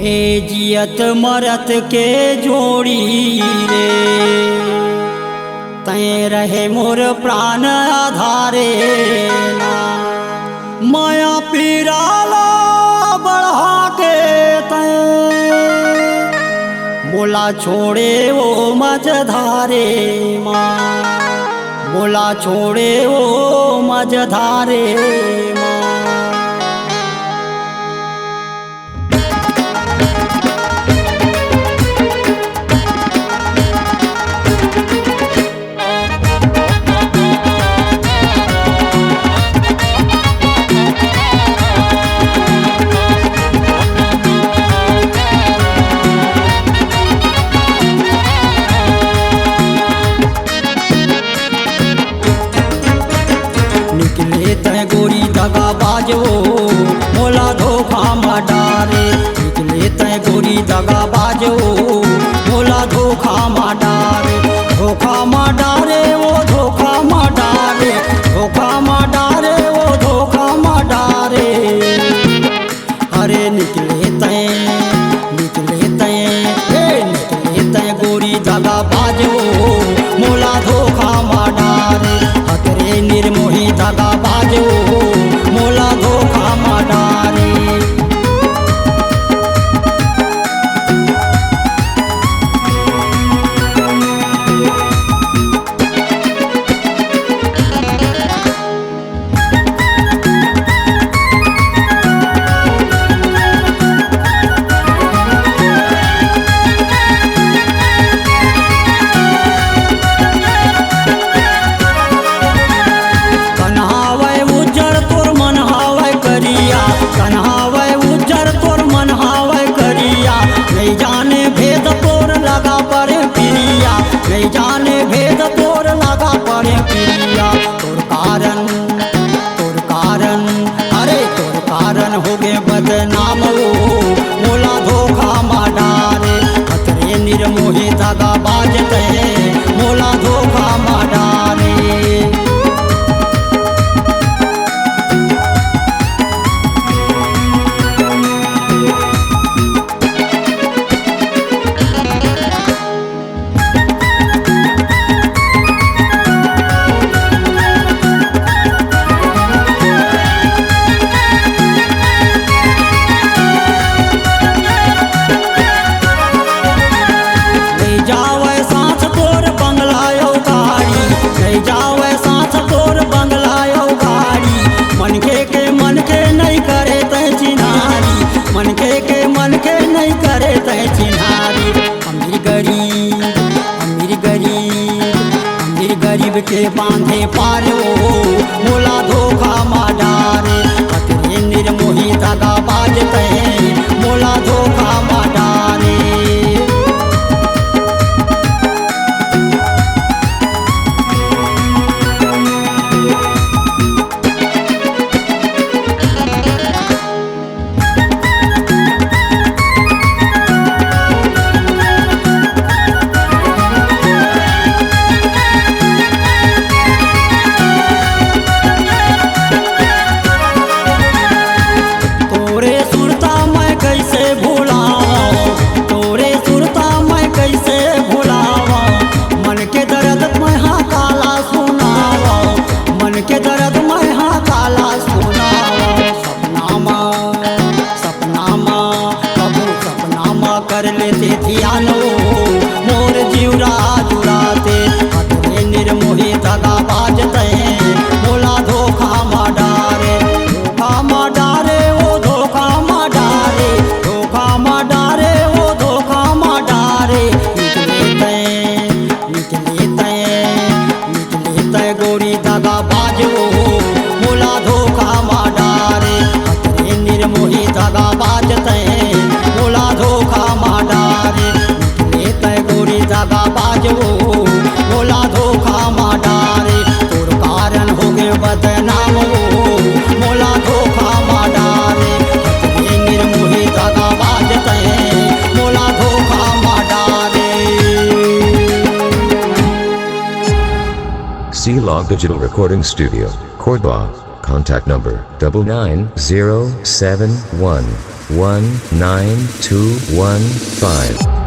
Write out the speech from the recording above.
ए जियत मरत के जोड़ी रे, तय रहे मोर प्राण आधारे ना। माया पीराला बढ़ा के तय मोला छोड़े वो मझधारे माँ, मोला छोड़े वो मझधारे माँ। निकले तय गोरी दगा बाजो मोला धोखा मा डारे, निकले तय गोरी दगा बाजो मोला धोखा मा डारे। धोखा मा डारे वो धोखा मा डारे, धोखा मा डारे वो धोखा मा डारे। अरे निकले तय निकले तय गोरी दगा बाजो मोला धोखा मा डारे। हतरे निर्मोही दगा बाजो मोला धोखा मा डारे। कन्हावै उज्जर तोर मन हावै करिया, नहीं जाने भेद तोर लगा पड़े पिरिया, नहीं जाने भेद तोर लगा पड़े पिरिया। तोर कारण अरे तोर कारण हो गए बदनाम वो मोला धोखा मा डारे। खतरे निर्मोही दगा बाजते मोला धोखा मा डारे। मन के नहीं करे तय चिन्हारी। अमीर गरीब के बांधे पारो मोला धोखा मा डारे। खतरे निर्मोही दगा बाजते मोला धोखा मा डारे। कर लेते ध्यानो मोर जीवरा जुड़ाते। हतरे निर्मोही दगा बाजते मोला धोखा मा डारे। धोखा मा डारे वो धोखा मा डारे, धोखा मा डारे वो धोखा मा डारे। निकले तय गोरी दगा बाजो मोला धोखा मा डारे। हतरे निर्मोही दगा बाजते मोला धोखा मा डारे। निकले तय गोरी दगा बाजो मोला धोखा मा डारे। तोर कारण हो गए बदनाम मोला धोखा मा डारे। हतरे निर्मोही दगा बाजते मोला धोखा मा डारे। C-Log Digital Recording Studio, Cordoba. Contact number 990714 19215.